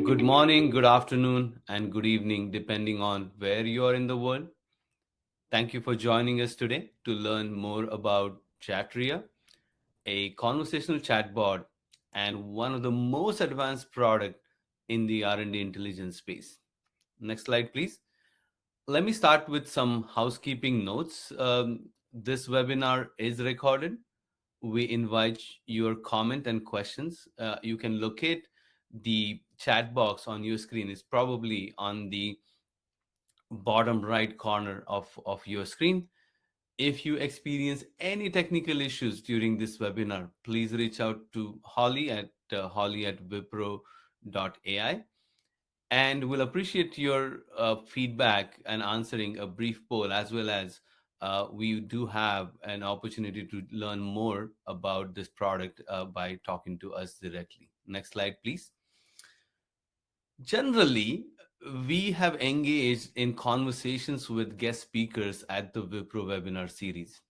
Good morning, good afternoon, and good evening, depending on where you are in the world. Thank you for joining us today to learn more about Chatria, a conversational chatbot and one of the most advanced product in the R&D intelligence space. Next slide, please. Let me start with some housekeeping notes. This webinar is recorded. We invite your comment and questions. You can locate the chat box on your screen. It's probably on the bottom right corner of your screen. If you experience any technical issues during this webinar, please reach out to Holly at Vivpro.ai, and we'll appreciate your feedback and answering a brief poll, as well as we do have an opportunity to learn more about this product by talking to us directly. Next slide, please. Generally, we have engaged in conversations with guest speakers at the Wipro webinar series.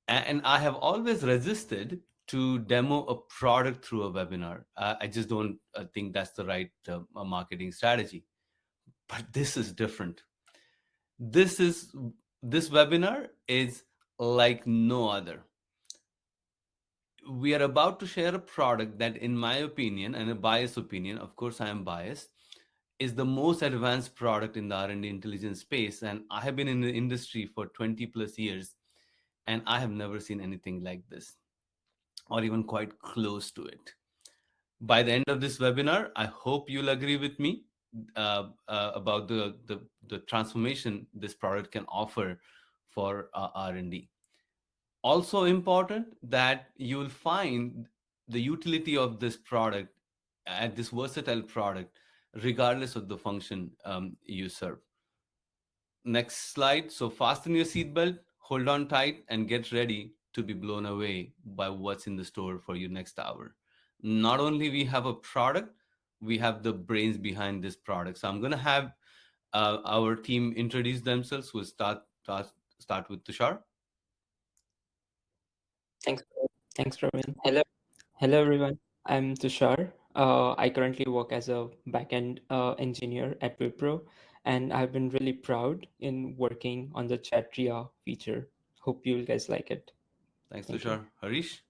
And I have always resisted to demo a product through a webinar. I just don't think that's the right marketing strategy. But this is different. This webinar is like no other. We are about to share a product that, in my opinion, and a biased opinion, of course I am biased, is the most advanced product in the R&D intelligence space. And I have been in the industry for 20 plus years, and I have never seen anything like this, or even quite close to it. By the end of this webinar, I hope you'll agree with me about the transformation this product can offer for R&D. Also important that you'll find the utility of this product, at this versatile product, regardless of the function you serve. Next slide. So fasten your seatbelt, hold on tight, and get ready to be blown away by what's in the store for you next hour. Not only we have a product, we have the brains behind this product. So I'm going to have our team introduce themselves. We'll start with Tushar. Thanks, Praveen. Hello, everyone. I'm Tushar. I currently work as a backend engineer at Vivpro, and I've been really proud in working on the Chatria feature. Hope you guys like it. Thanks, Tushar. Harish?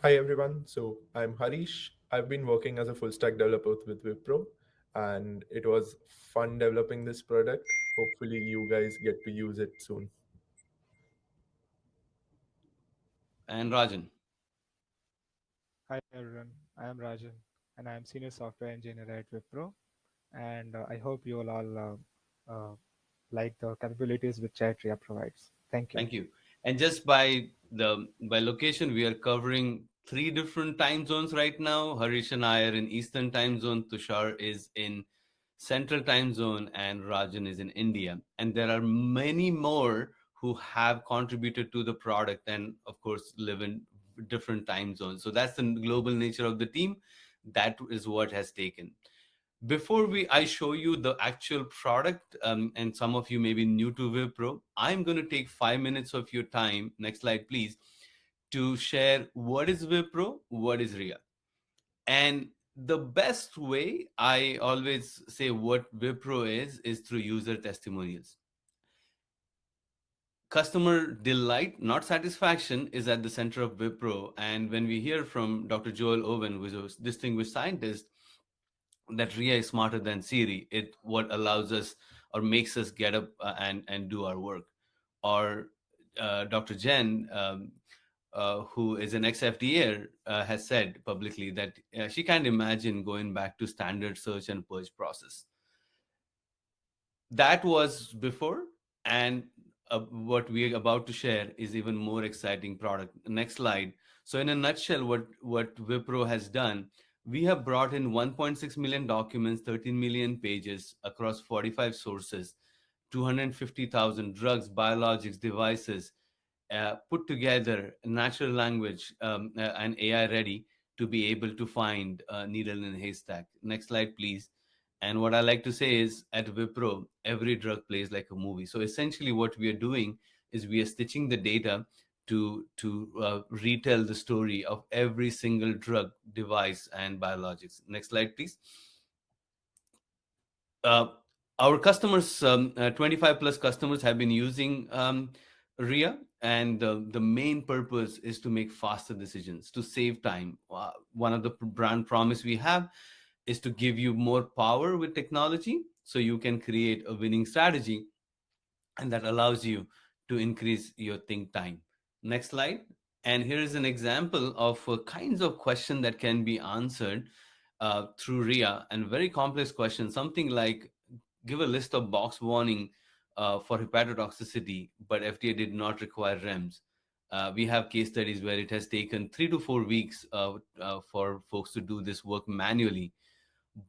Hi, everyone. So I'm Harish. I've been working as a full stack developer with Vivpro, and it was fun developing this product. Hopefully, you guys get to use it soon. And Rajan. Hi everyone, I am Rajan and I am senior software engineer at Vipro, and I hope you all like the capabilities which Chatria provides. Thank you. Thank you. And just by location, we are covering 3 different time zones right now. Harish and I are in Eastern time zone. Tushar is in Central time zone, and Rajan is in India. And there are many more who have contributed to the product and, of course, live in different time zones. So that's the global nature of the team. That is what has taken. Before I show you the actual product, and some of you may be new to Vivpro, I'm going to take 5 minutes of your time, next slide please, to share what is Vivpro, what is RIA. And the best way I always say what Vivpro is through user testimonials. Customer delight, not satisfaction, is at the center of Vivpro. And when we hear from Dr. Joel Owen, who is a distinguished scientist, that RIA is smarter than Siri, it what allows us or makes us get up and do our work. Or Dr. Jen, who is an ex-FDA, has said publicly that she can't imagine going back to standard search and purge process. That was before, and what we are about to share is even more exciting product. Next slide. So in a nutshell, what Vipro has done, we have brought in 1.6 million documents, 13 million pages across 45 sources, 250,000 drugs, biologics, devices, put together natural language and AI ready to be able to find a needle in a haystack. Next slide, please. And what I like to say is at Wipro, every drug plays like a movie. So essentially what we are doing is we are stitching the data, to retell the story of every single drug, device, and biologics. Next slide, please. uh, our customers, 25 plus customers, have been using RIA, and the main purpose is to make faster decisions, to save time. One of the brand promise we have is to give you more power with technology so you can create a winning strategy, and that allows you to increase your think time. Next slide. And here is an example of kinds of question that can be answered through RIA, and very complex questions, something like give a list of box warning for hepatotoxicity, but FDA did not require REMS. We have case studies where it has taken 3 to 4 weeks for folks to do this work manually,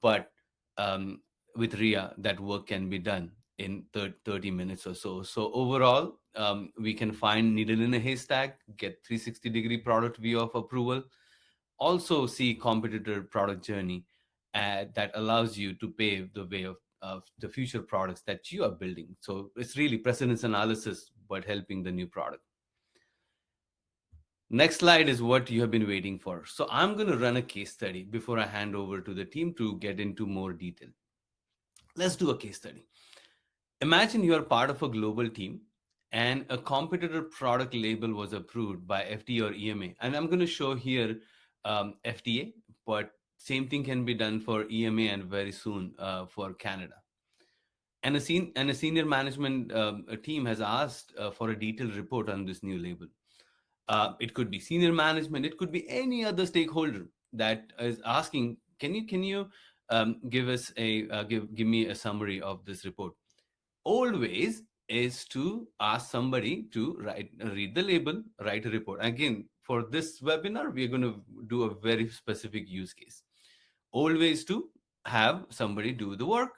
but um, with RIA, that work can be done in 30 minutes or so. So overall, we can find needle in a haystack, get 360-degree product view of approval, also see competitor product journey that allows you to pave the way of the future products that you are building. So it's really precedence analysis, but helping the new product. Next slide is what you have been waiting for. So I'm going to run a case study before I hand over to the team to get into more detail. Let's do a case study. Imagine you are part of a global team and a competitor product label was approved by FDA or EMA. And I'm going to show here FDA, but same thing can be done for EMA and very soon for Canada. And a senior management team has asked for a detailed report on this new label. It could be senior management, it could be any other stakeholder that is asking, can you give us give me a summary of this report. Old ways is to ask somebody to read the label, write a report. Again, for this webinar, we are going to do a very specific use case. Old ways to have somebody do the work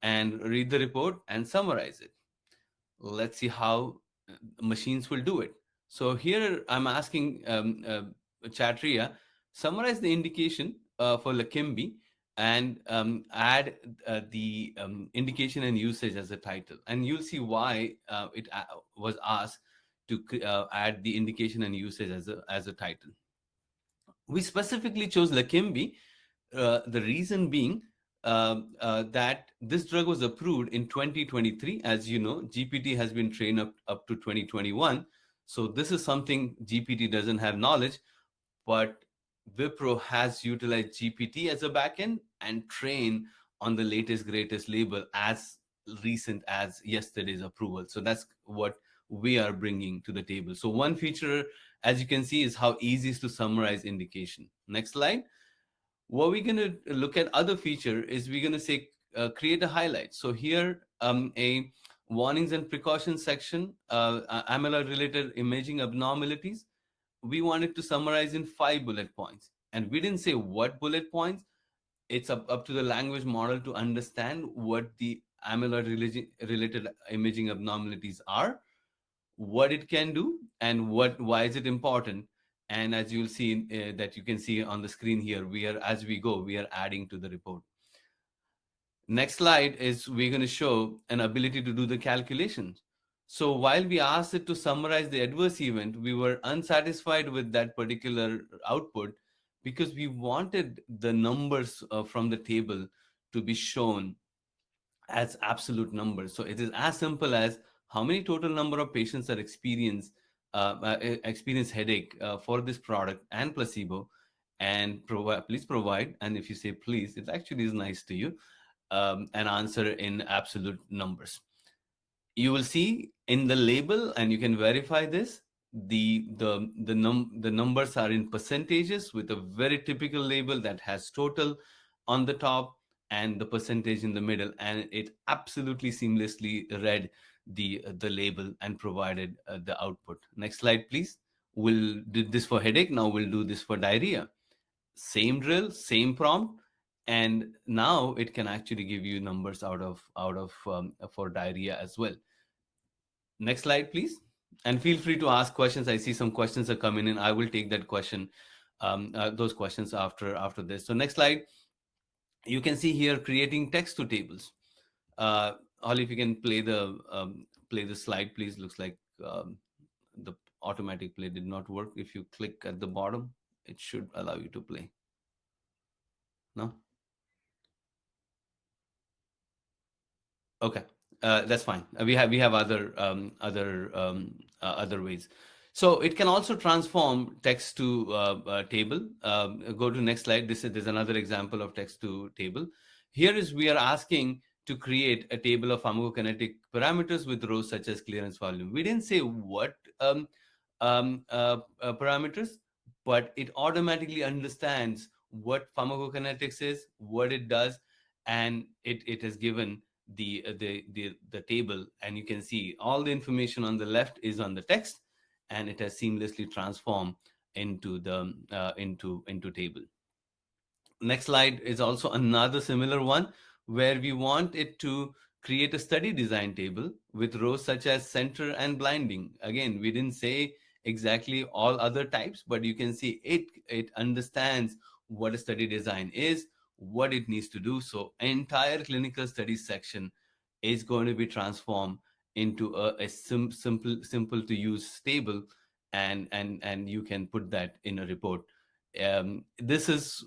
and read the report and summarize it. Let's see how machines will do it. So here I'm asking Chatria, summarize the indication for Leqembi and add the indication and usage as a title. And you'll see why it was asked to add the indication and usage as a title. We specifically chose Leqembi, the reason being that this drug was approved in 2023. As you know, GPT has been trained up to 2021. So this is something GPT doesn't have knowledge, but Vivpro has utilized GPT as a backend and trained on the latest, greatest label as recent as yesterday's approval. So that's what we are bringing to the table. So one feature, as you can see, is how easy it is to summarize indication. Next slide. What we're going to look at other feature is we're going to say create a highlight. So here a warnings and precautions section, amyloid related imaging abnormalities, we wanted to summarize in 5 bullet points, and we didn't say what bullet points. It's up to the language model to understand what the amyloid related imaging abnormalities are, what it can do, and why is it important. And as you'll see that you can see on the screen here, we are, as we go, we are adding to the report. Next slide is we're going to show an ability to do the calculations. So while we asked it to summarize the adverse event, we were unsatisfied with that particular output because we wanted the numbers from the table to be shown as absolute numbers. So it is as simple as how many total number of patients are experience headache for this product and placebo, and please provide. And if you say please, it actually is nice to you, an answer in absolute numbers. You will see in the label, and you can verify this, the numbers are in percentages with a very typical label that has total on the top and the percentage in the middle, and it absolutely seamlessly read the label and provided the output. Next slide, please. We'll do this for headache. Now we'll do this for diarrhea. Same drill, same prompt, and now it can actually give you numbers out of for diarrhea as well. Next slide, please. And feel free to ask questions. I see some questions are coming in. I will take that question, those questions after this. So next slide. You can see here creating text to tables. Holly, if you can play the slide, please. Looks like the automatic play did not work. If you click at the bottom, it should allow you to play. No? Okay, that's fine. We have other ways. So it can also transform text to table. Go to next slide. There's another example of text to table. Here is we are asking to create a table of pharmacokinetic parameters with rows such as clearance volume. We didn't say what parameters, but it automatically understands what pharmacokinetics is, what it does, and it has given the table, and you can see all the information on the left is on the text, and it has seamlessly transformed into the into table. Next slide is also another similar one where we want it to create a study design table with rows such as center and blinding. Again, we didn't say exactly all other types, but you can see it understands what a study design is, what it needs to do. So entire clinical studies section is going to be transformed into a simple to use table, and you can put that in a report. This is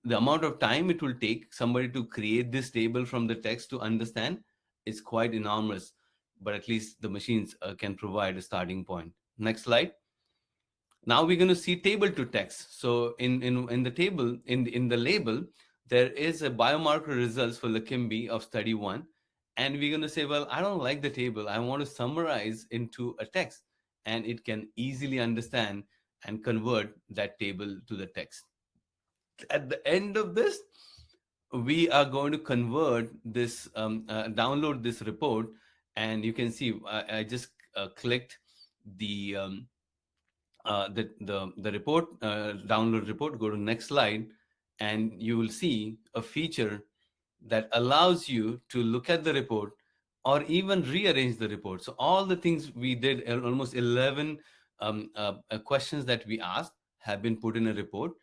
the amount of time it will take somebody to create this table from the text to understand is quite enormous, but at least the machines can provide a starting point. Next slide. Now we're going to see table to text. So in the table, in the label, there is a biomarker results for Leqembi of study 1, and we're going to say, well, I don't like the table, I want to summarize into a text, and it can easily understand and convert that table to the text. At the end of this, we are going to convert this, download this report, and you can see I just clicked the the report, download report. Go to next slide, and you will see a feature that allows you to look at the report or even rearrange the report. So all the things we did, almost 11 questions that we asked, have been put in a report,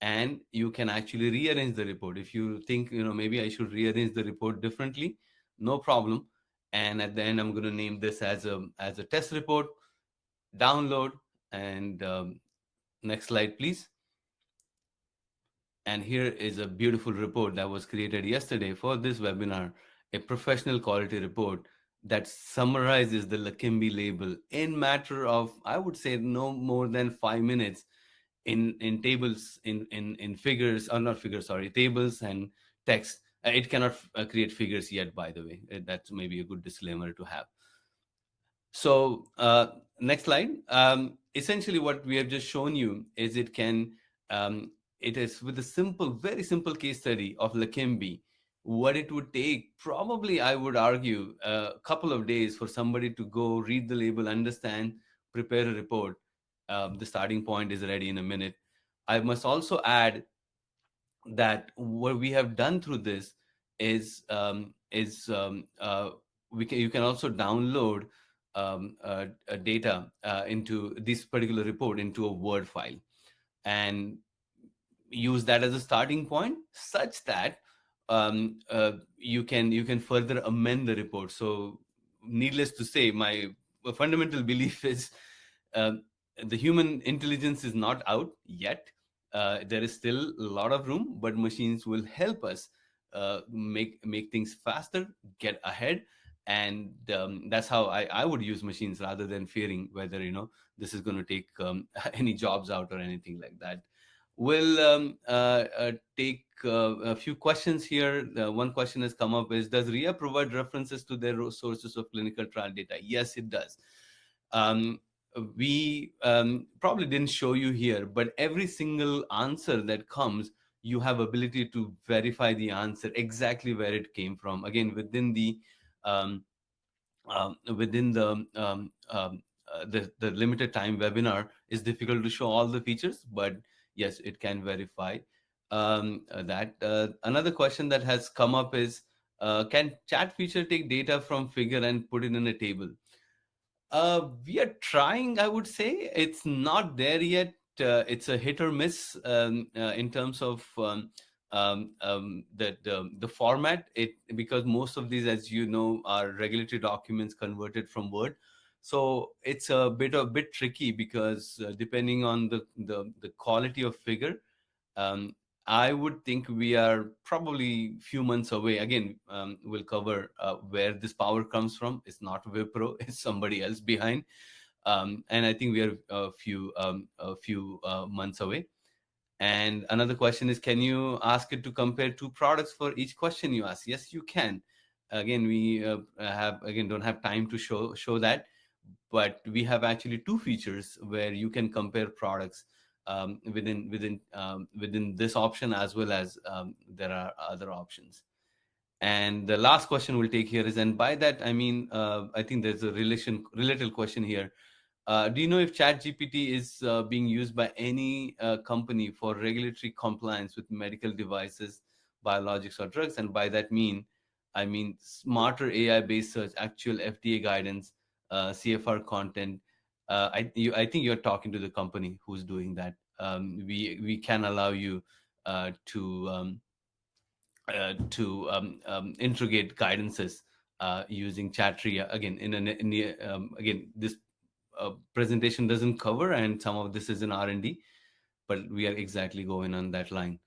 and you can actually rearrange the report. If you think, maybe I should rearrange the report differently, no problem. And at the end, I'm going to name this as a test report, download, and next slide, please. And here is a beautiful report that was created yesterday for this webinar, a professional quality report that summarizes the Leqembi label in matter of, I would say, no more than 5 minutes, in tables, in figures, or not figures, sorry, tables and text. It cannot create figures yet, by the way. That's maybe a good disclaimer to have. So next slide. Essentially, what we have just shown you is it can, it is with a simple, very simple case study of Leqembi, what it would take, probably I would argue, a couple of days for somebody to go read the label, understand, prepare a report. The starting point is ready in a minute. I must also add that what we have done through this is you can also download data into this particular report into a Word file, and use that as a starting point, such that you can further amend the report. So needless to say, my fundamental belief is uh, the human intelligence is not out yet. There is still a lot of room, but machines will help us make things faster, get ahead. And that's how I would use machines, rather than fearing whether this is going to take any jobs out or anything like that. We'll take a few questions here. One question has come up is, does RIA provide references to their sources of clinical trial data? Yes, it does. We probably didn't show you here, but every single answer that comes, you have ability to verify the answer exactly where it came from. Again, um, within the limited time webinar, is difficult to show all the features, but yes, it can verify that. Another question that has come up is, can chat feature take data from figure and put it in a table? We are trying, I would say. It's not there yet. It's a hit or miss in terms of the format. Because most of these, as you know, are regulatory documents converted from Word. So it's a bit tricky because depending on the quality of figure, um, I would think we are probably few months away. Again, we'll cover where this power comes from. It's not Wipro; it's somebody else behind. And I think we are a few months away. And another question is, can you ask it to compare two products for each question you ask? Yes, you can. Again, we have again don't have time to show that, but we have actually two features where you can compare products within this option, as well as there are other options. And the last question we'll take here is, and by that I mean, I think there's a related question here. Do you know if ChatGPT is being used by any company for regulatory compliance with medical devices, biologics, or drugs? And by that I mean smarter AI-based search, actual FDA guidance, CFR content. I think you're talking to the company who's doing that. We can allow you to interrogate guidances using Chatria. Again, again, this presentation doesn't cover, and some of this is in R&D, but we are exactly going on that line.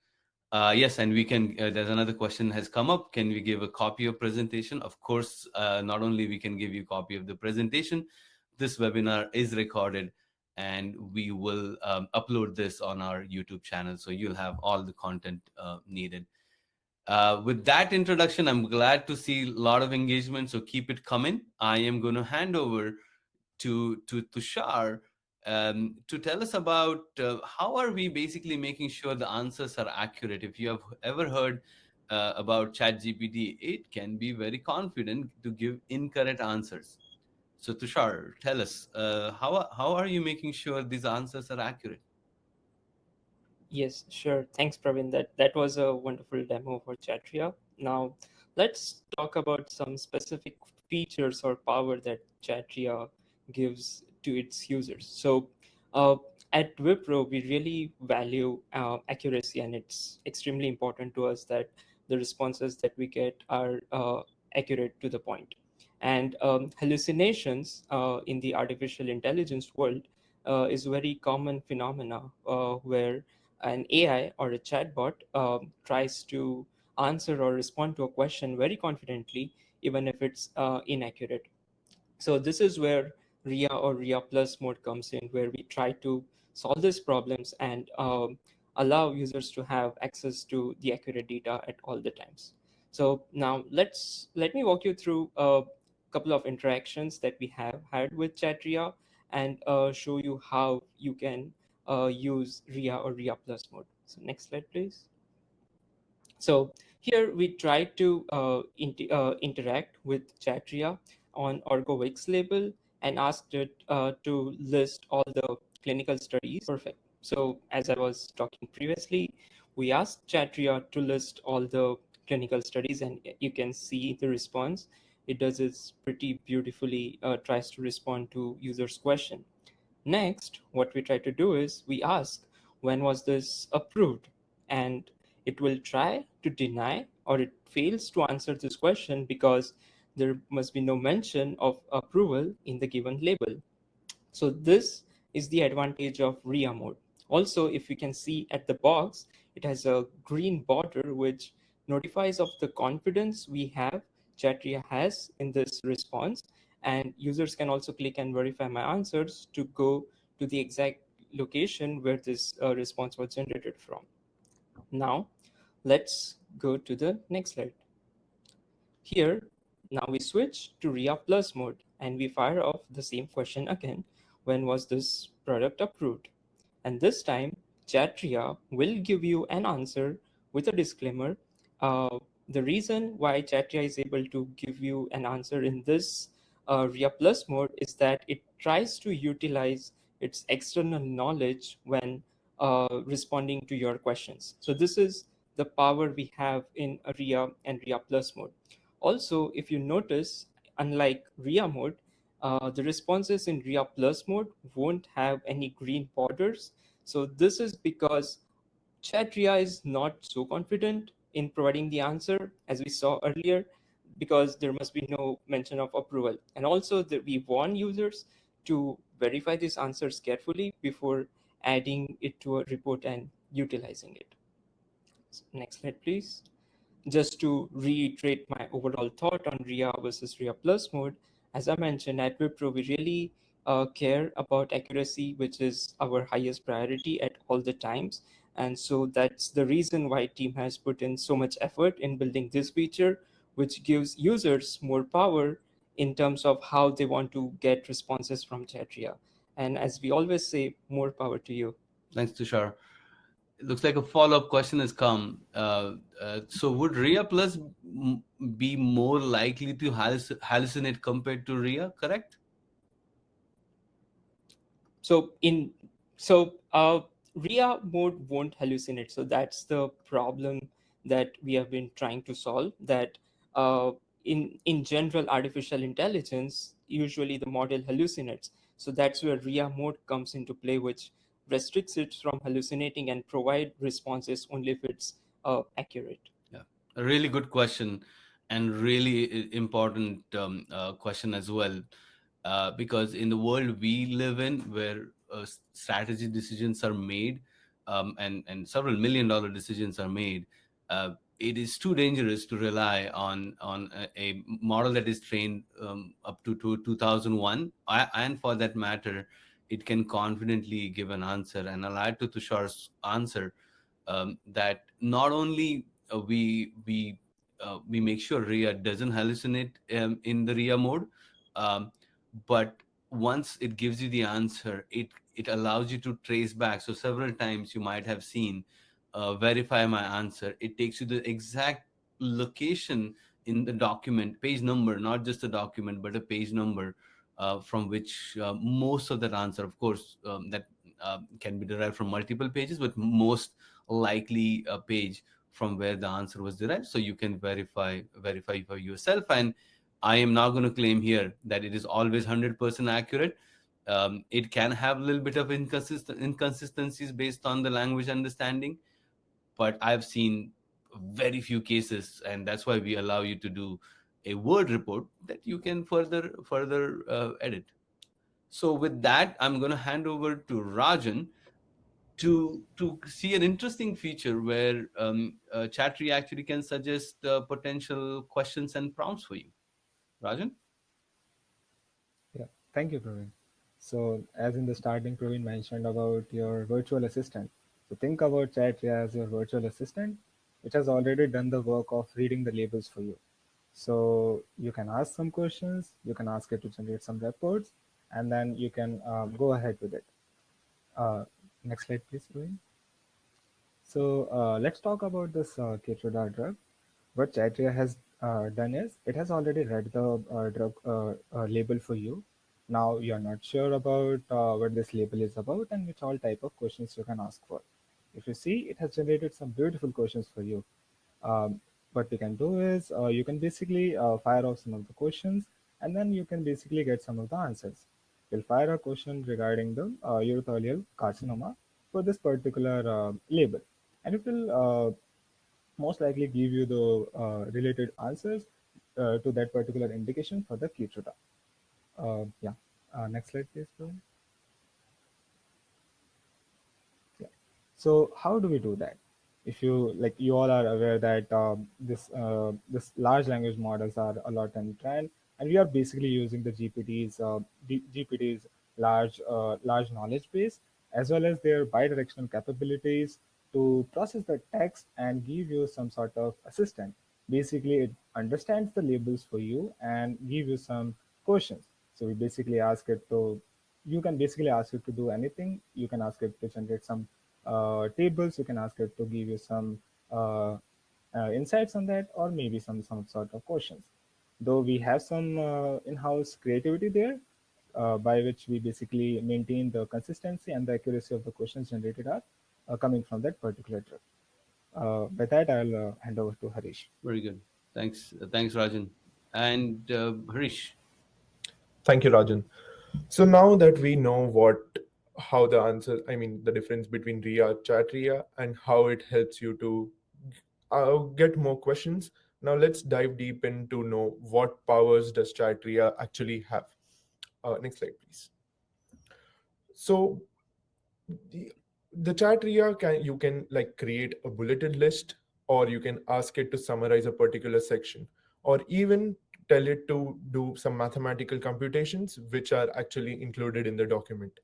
Yes, and we can. There's another question has come up. Can we give a copy of presentation? Of course, not only we can give you a copy of the presentation, this webinar is recorded, and we will upload this on our YouTube channel, so you'll have all the content needed. With that introduction, I'm glad to see a lot of engagement, so keep it coming. I am going to hand over to Tushar to tell us about how are we basically making sure the answers are accurate. If you have ever heard about ChatGPT, it can be very confident to give incorrect answers. So Tushar, tell us how are you making sure these answers are accurate? Yes, sure. Thanks, Praveen. That was a wonderful demo for Chatria. Now, let's talk about some specific features or power that Chatria gives to its users. So, uh, at Wipro, we really value accuracy, and it's extremely important to us that the responses that we get are accurate to the point. And hallucinations in the artificial intelligence world is a very common phenomena where an AI or a chatbot tries to answer or respond to a question very confidently, even if it's inaccurate. So this is where RIA or RIA plus mode comes in, where we try to solve these problems and allow users to have access to the accurate data at all the times. So now let me walk you through a couple of interactions that we have had with ChatRIA and show you how you can use RIA or RIA plus mode. So next slide, please. So here we try to interact with Chatria on Orgovix label and asked it to list all the clinical studies. Perfect. So as I was talking previously, we asked Chatria to list all the clinical studies, and you can see the response. It does it pretty beautifully, tries to respond to user's question. Next, what we try to do is we ask, when was this approved? And it will try to deny, or it fails to answer this question because there must be no mention of approval in the given label. So this is the advantage of RIA mode. Also, if you can see at the box, it has a green border which notifies of the confidence we have Chatria has in this response. And users can also click and verify my answers to go to the exact location where this response was generated from. Now, let's go to the next slide. Here, now we switch to RIA Plus mode and we fire off the same question again. When was this product approved? And this time, Chatria will give you an answer with a disclaimer. The reason why Chatria is able to give you an answer in this RIA Plus mode is that it tries to utilize its external knowledge when responding to your questions. So this is the power we have in a RIA and RIA Plus mode. Also, if you notice, unlike RIA mode, the responses in RIA Plus mode won't have any green borders. So this is because Chat RIA is not so confident in providing the answer. As we saw earlier, because there must be no mention of approval. And also we warn users to verify these answers carefully before adding it to a report and utilizing it. Next slide, please. Just to reiterate my overall thought on RIA versus RIA Plus mode, as I mentioned, at Wipro, we really care about accuracy, which is our highest priority at all the times. And so that's the reason why team has put in so much effort in building this feature, which gives users more power in terms of how they want to get responses from Chatria. And as we always say, more power to you. Thanks, Tushar. It looks like a follow-up question has come. So would RIA Plus be more likely to hallucinate compared to RIA, correct? So RIA mode won't hallucinate. So that's the problem that we have been trying to solve. That in general artificial intelligence, usually the model hallucinates. So that's where RIA mode comes into play, which restricts it from hallucinating and provide responses only if it's accurate. Yeah, a really good question, and really important question as well. Because in the world we live in, where strategy decisions are made, and several $1 million decisions are made, it is too dangerous to rely on a model that is trained up to 2001, and for that matter, it can confidently give an answer. And I'll add to Tushar's answer that not only we make sure RIA doesn't hallucinate in the RIA mode, um, but once it gives you the answer, it allows you to trace back. So several times you might have seen verify my answer. It takes you the exact location in the document, page number, not just a document, but a page number from which most of that answer, of course, that can be derived from multiple pages, but most likely a page from where the answer was derived, so you can verify for yourself. And I am not going to claim here that it is always 100% accurate. It can have a little bit of inconsistencies based on the language understanding, but I've seen very few cases, and that's why we allow you to do a word report that you can further edit. So with that, I'm going to hand over to Rajan to see an interesting feature where Chatry actually can suggest potential questions and prompts for you. Rajan? Yeah, thank you, Praveen. So, as in the starting, Praveen mentioned about your virtual assistant. So, think about Chatria as your virtual assistant, which has already done the work of reading the labels for you. So, you can ask some questions, you can ask it to generate some reports, and then you can go ahead with it. Uh, Next slide, please, Praveen. So, let's talk about this Keytruda drug. What Chatria has done is it has already read the drug label for you. Now you're not sure about what this label is about and which all type of questions you can ask for. If you see, it has generated some beautiful questions for you. What we can do is you can basically fire off some of the questions, and then you can basically get some of the answers. We'll fire a question regarding the urothelial carcinoma for this particular label, and it will most likely give you the related answers to that particular indication for the Keytruda. Yeah. Next slide, please, Praveen. Yeah. So how do we do that? If you like, you all are aware that this large language models are a lot in trend, and we are basically using the GPT's large knowledge base as well as their bidirectional capabilities to process the text and give you some sort of assistant. Basically, it understands the labels for you and give you some questions. So we basically ask it to, you can basically ask it to do anything. You can ask it to generate some tables. You can ask it to give you some insights on that, or maybe some sort of questions. Though we have some in-house creativity there, by which we basically maintain the consistency and the accuracy of the questions generated are coming from that particular trip. With that, I'll hand over to Harish. Very good. Thanks, Rajan. And Harish? Thank you, Rajan. So now that we know how the answer, I mean, the difference between RIA, chat RIA, and how it helps you to get more questions, Now let's dive deep in to know what powers does Chatria actually have. Next slide, please. So the, the Chatria can you can like create a bulleted list, or you can ask it to summarize a particular section, or even tell it to do some mathematical computations which are actually included in the document.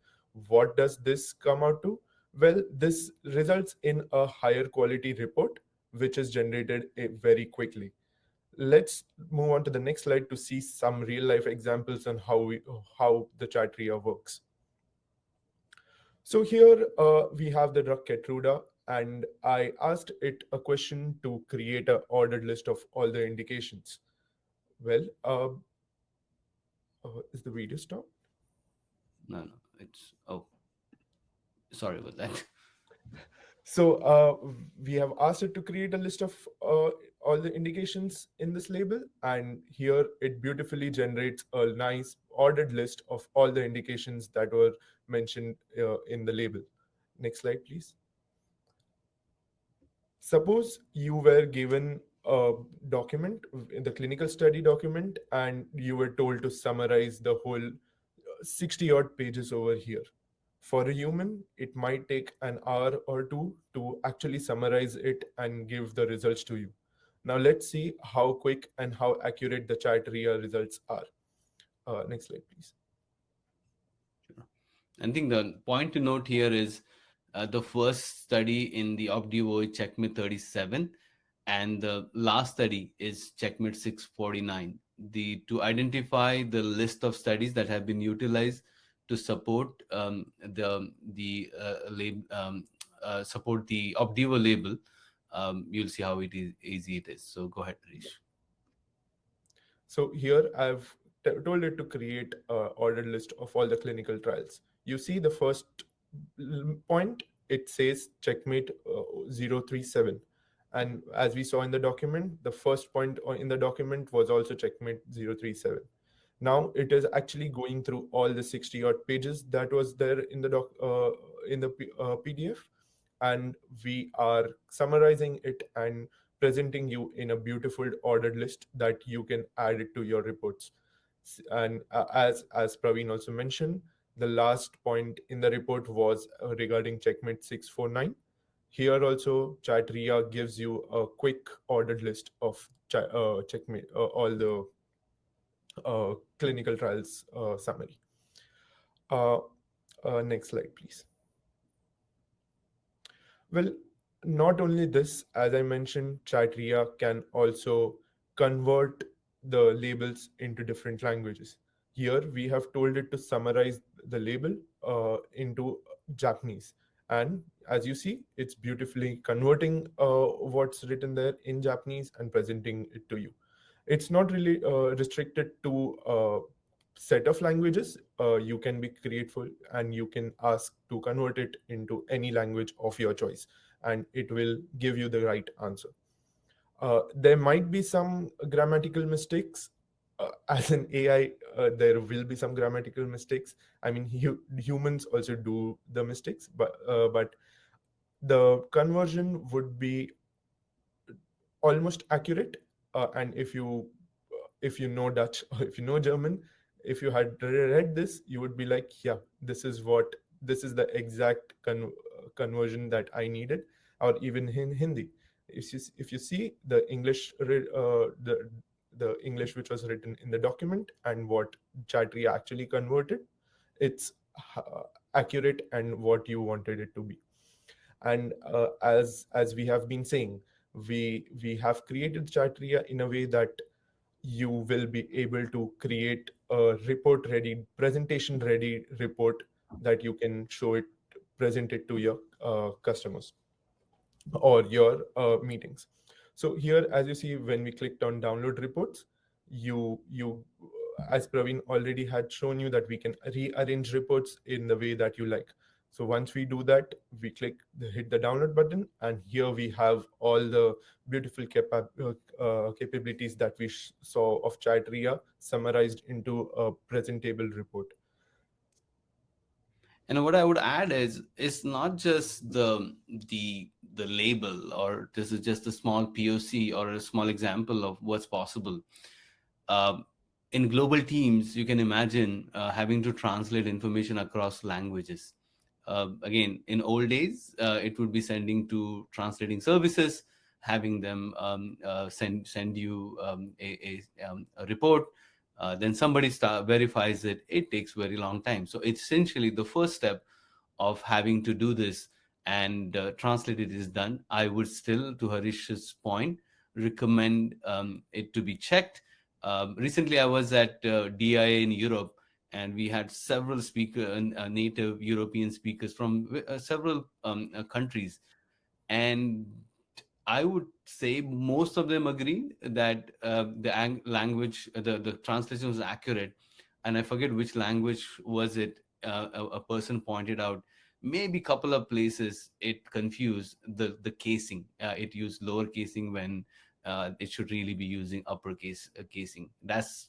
What does this come out to? Well, this results in a higher quality report which is generated very quickly. Let's move on to the next slide to see some real life examples on how the Chatria works. So here we have the drug Ketruda, and I asked it a question to create a ordered list of all the indications. Well, is the video stopped? No, no, it's, oh, sorry about that. So we have asked it to create a list of all the indications in this label, and here it beautifully generates a nice ordered list of all the indications that were mentioned in the label. Next slide, please. Suppose you were given a document, the clinical study document, and you were told to summarize the whole 60 odd pages over here. For a human, it might take an hour or two to actually summarize it and give the results to you. Now, let's see how quick and how accurate the chat RIA results are. Next slide, please. Sure. I think the point to note here is the first study in the Obdivo is Checkmate 37, and the last study is Checkmate 649. To identify the list of studies that have been utilized to support support the Obdivo label, you'll see how easy it is. So go ahead, Harish. So here I've told it to create a ordered list of all the clinical trials. You see the first point, it says checkmate 037. And as we saw in the document, the first point in the document was also checkmate 037. Now it is actually going through all the 60 odd pages that was there in the PDF, and we are summarizing it and presenting you in a beautiful ordered list that you can add it to your reports. And as Praveen also mentioned, the last point in the report was regarding checkmate 649. Here also, Chatria gives you a quick ordered list of checkmate all the clinical trials summary. Uh, Next slide, please. Well, not only this, as I mentioned, Chatria can also convert the labels into different languages. Here we have told it to summarize the label into Japanese. And as you see, it's beautifully converting what's written there in Japanese and presenting it to you. It's not really restricted to a set of languages. You can be creative and you can ask to convert it into any language of your choice, and it will give you the right answer. There might be some grammatical mistakes. As an AI, there will be some grammatical mistakes. I mean, humans also do the mistakes, but the conversion would be almost accurate. And if you know Dutch or if you know German, if you had read this, you would be like, yeah, this is the exact conversion that I needed. Or even in Hindi, if you see the English, the English which was written in the document and what Chatria actually converted, it's accurate and what you wanted it to be. And as we have been saying, we have created Chatria in a way that you will be able to create a report ready, presentation ready report that you can show it, present it to your customers or your meetings. So here, as you see, when we clicked on download reports, you as Praveen already had shown you, that we can rearrange reports in the way that you like. So once we do that, we hit the download button, and here we have all the beautiful capabilities that we saw of Chatria summarized into a presentable report. And what I would add is, it's not just the the label, or this is just a small POC or a small example of what's possible. Um, in global teams, you can imagine having to translate information across languages. Again, in old days, it would be sending to translating services, having them send you a report. Then somebody verifies it. It takes very long time. So it's essentially the first step of having to do this and translate it is done. I would still, to Harish's point, recommend it to be checked. Recently, I was at DIA in Europe, and we had several native European speakers from several countries, and I would say most of them agreed that the language, the translation was accurate. And I forget which language was it. A person pointed out maybe a couple of places it confused the casing. It used lower casing when it should really be using uppercase casing. That's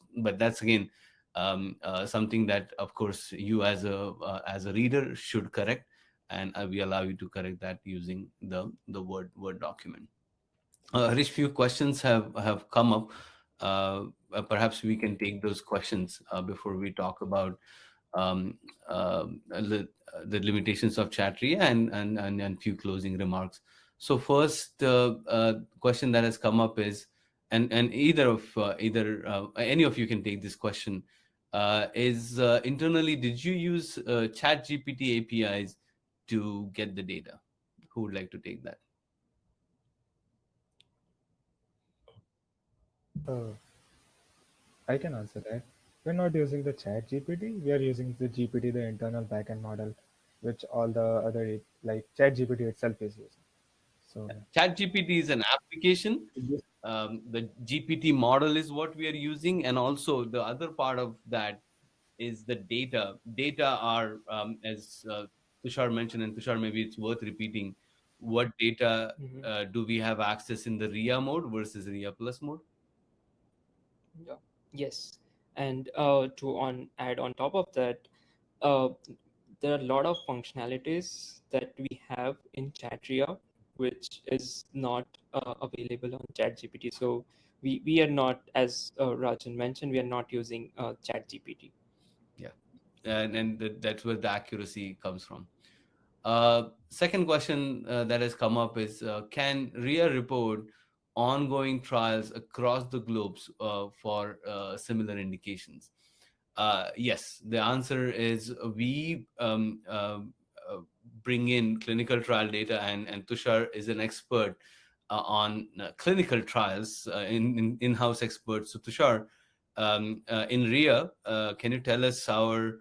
again something that, of course, you as a reader should correct, and we allow you to correct that using the Word document. Harish, few questions have come up. Perhaps we can take those questions before we talk about um, the limitations of Chatria and few closing remarks. So first question that has come up is, and either any of you can take this question, is internally, did you use Chat GPT APIs to get the data? Who would like to take that? Uh, I can answer that. We're not using the Chat GPT. We are using the GPT, the internal backend model, which all the other like Chat GPT itself is using. So ChatGPT is an application. this, The GPT model is what we are using, and also the other part of that is the data. Data are, as Tushar mentioned, and Tushar, maybe it's worth repeating. What data do we have access in the RIA mode versus RIA plus mode? Yeah. Yes. And add on top of that, uh, there are a lot of functionalities that we have in Chatria, which is not available on ChatGPT. So we are not, as Rajan mentioned, we are not using ChatGPT. Yeah, and that's where the accuracy comes from. Second question that has come up is, can RIA report ongoing trials across the globes for similar indications? Yes, the answer is we bring in clinical trial data, and Tushar is an expert on clinical trials, in-house expert. So Tushar, in RIA, can you tell us our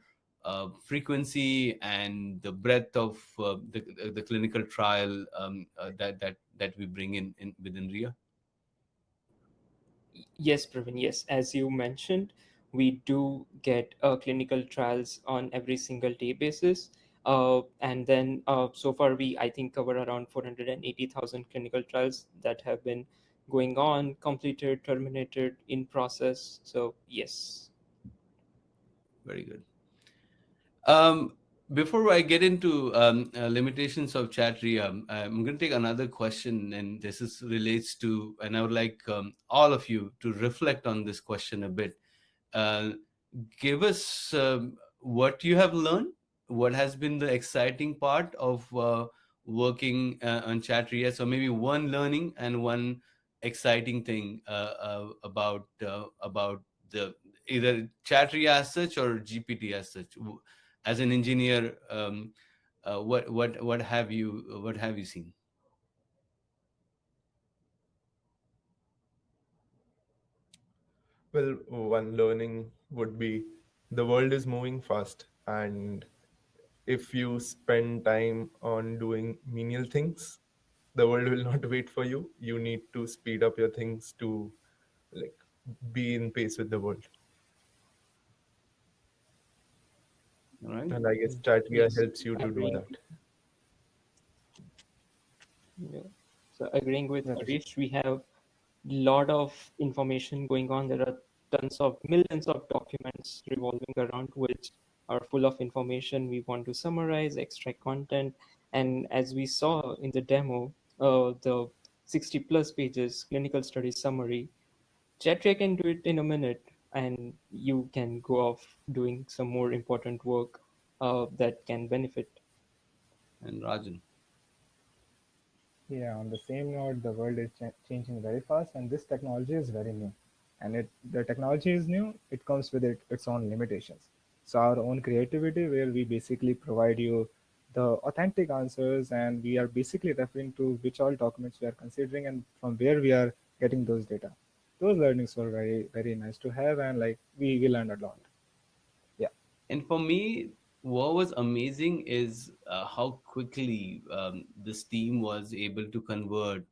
frequency and the breadth of the clinical trial that we bring in within RIA? Yes, Praveen. Yes, as you mentioned, we do get clinical trials on every single day basis. And then so far, I think, cover around 480,000 clinical trials that have been going on, completed, terminated, in process. So, yes. Very good. Before I get into limitations of Chatria, I'm going to take another question, and relates to, and I would like all of you to reflect on this question a bit. Uh, Give us what you have learned, what has been the exciting part of working on Chatria. So maybe one learning and one exciting thing about the either Chatria as such or GPT as such. As an engineer, what have you seen? Well, one learning would be the world is moving fast, and if you spend time on doing menial things, the world will not wait for you. You need to speed up your things to like be in pace with the world. All right. And I guess Chatria Yes, helps you to do agreeing. that. Yeah. So agreeing with that is Harish, we have lot of information going on. There are tons of millions of documents revolving around which are full of information. We want to summarize, extract content, and as we saw in the demo, the 60 plus pages clinical study summary, Chatria can do it in a minute, and you can go off doing some more important work that can benefit. And Rajan. Yeah, on the same note, the world is changing very fast, and this technology is very new. And the technology is new; it comes with its own limitations. So our own creativity, where we basically provide you the authentic answers, and we are basically referring to which all documents we are considering and from where we are getting those data. Those learnings were very very nice to have, and like we learned a lot. Yeah. And for me, what was amazing is how quickly this team was able to convert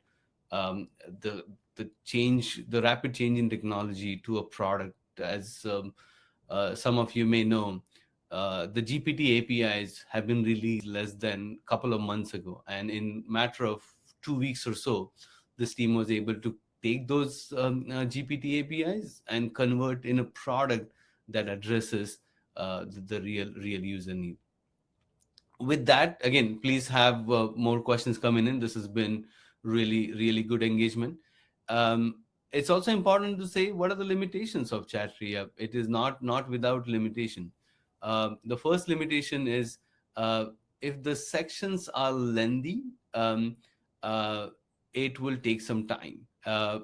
um, the the rapid change in technology to a product. As some of you may know, the GPT APIs have been released less than a couple of months ago, and in matter of 2 weeks or so, this team was able to take those GPT APIs and convert in a product that addresses the real user need. With that, again, please have more questions coming in. This has been really good engagement. um, it's also important to say what are the limitations of chatria. It is not without limitation. The first limitation is uh, if the sections are lengthy, uh, it will take some time.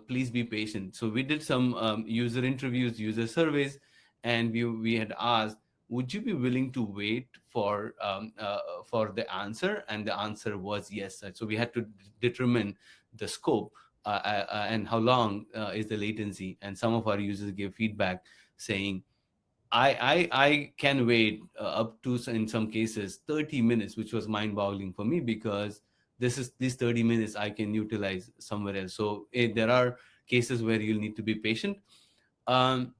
Please be patient. So we did some user interviews, user surveys, and we had asked, would you be willing to wait for the answer? And the answer was yes. So we had to determine the scope, and how long is the latency. And some of our users gave feedback saying, I can wait up to, in some cases, 30 minutes, which was mind-boggling for me, because these 30 minutes I can utilize somewhere else. So there are cases where you'll need to be patient. um,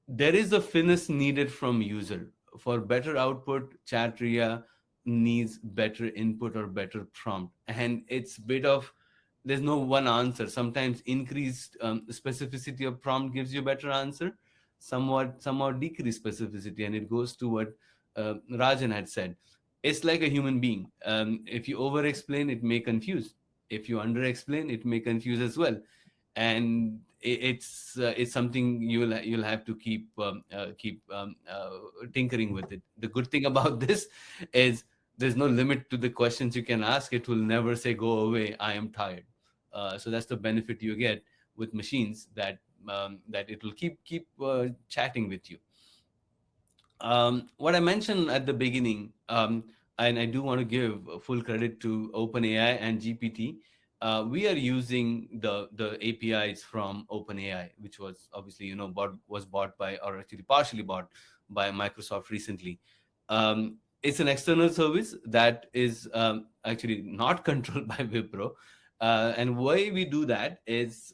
there is a finesse needed from user. For better output, chatria needs better input or better prompt, and it's bit of, there's no one answer. Sometimes increased specificity of prompt gives you a better answer, somewhat decreased specificity, and it goes to what Rajan had said. It's like a human being. If you over explain, it may confuse. If you under explain, it may confuse as well. And it's something you'll have to keep tinkering with it. The good thing about this is there's no limit to the questions you can ask. It will never say go away, I am tired. So that's the benefit you get with machines, that it will keep chatting with you. What I mentioned at the beginning, and I do want to give full credit to OpenAI and GPT. We are using the APIs from OpenAI, which was obviously, was bought by, or actually partially bought by Microsoft recently. It's an external service that is actually not controlled by Wipro. And why we do that is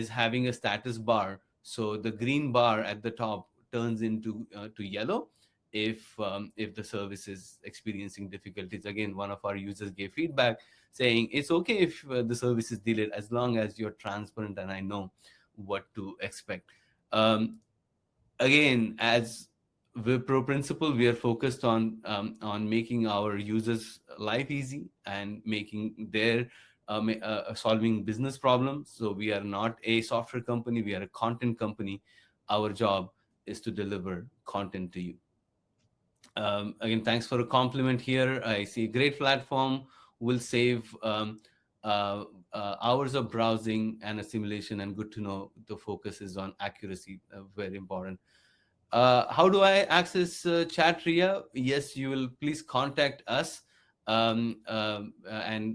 having a status bar. So the green bar at the top turns into to yellow if the service is experiencing difficulties. Again, one of our users gave feedback saying it's okay if the service is delayed, as long as you're transparent and I know what to expect. Again, as Wipro principle, we are focused on making our users' life easy and making their solving business problems. So we are not a software company; we are a content company. Our job is to deliver content to you. Again, thanks for a compliment here. I see a great platform will save hours of browsing and a simulation, and good to know the focus is on accuracy, very important. How do I access Chatria? Yes, you will please contact us, and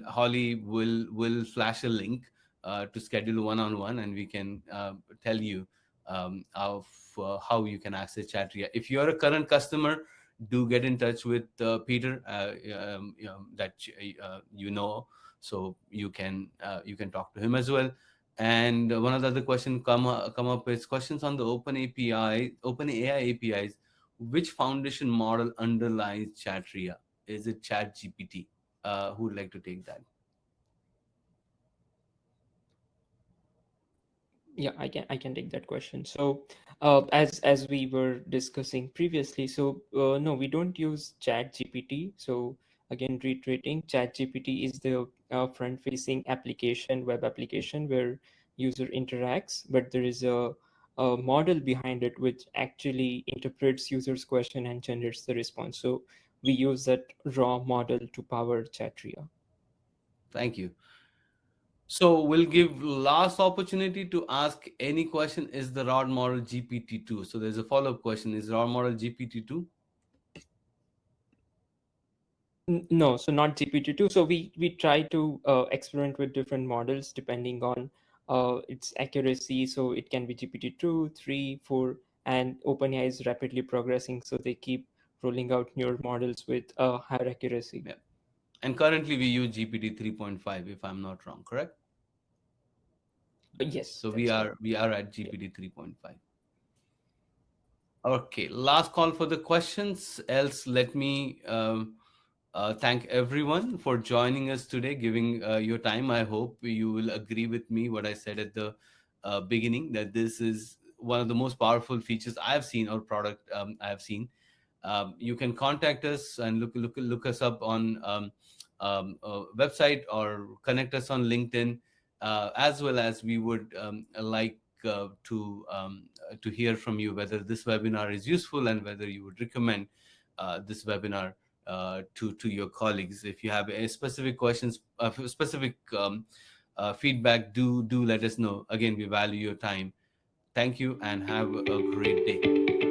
Holly will flash a link to schedule one-on-one, and we can tell you of how you can access Chatria. If you are a current customer, do get in touch with Peter, that so you can talk to him as well. And one of the other question come up is questions on the OpenAI APIs. Which foundation model underlies Chatria? Is it ChatGPT? Who would like to take that? Yeah, I can take that question. So as we were discussing previously, so no, we don't use chat GPT. So again reiterating, ChatGPT is the front-facing application, web application where user interacts, but there is a model behind it which actually interprets user's question and generates the response. So we use that raw model to power Chatria. Thank you. So we'll give last opportunity to ask any question. Is the rod model GPT-2? So there's a follow-up question. Is rod model GPT-2? No, so not GPT-2. So we try to experiment with different models depending on its accuracy. So it can be GPT-2, 3, 4, and OpenAI is rapidly progressing. So they keep rolling out newer models with higher accuracy. Yeah. And currently we use GPT 3.5, if I'm not wrong, correct? Yes. So That's right. we are at GPT 3.5. Okay, last call for the questions. Else, let me thank everyone for joining us today, giving your time. I hope you will agree with me what I said at the beginning, that this is one of the most powerful features I've seen, or product I've seen. You can contact us and look us up on website, or connect us on LinkedIn, as well as we would like to hear from you whether this webinar is useful and whether you would recommend this webinar to your colleagues. If you have a specific questions, specific feedback, do let us know. Again, we value your time. Thank you and have a great day.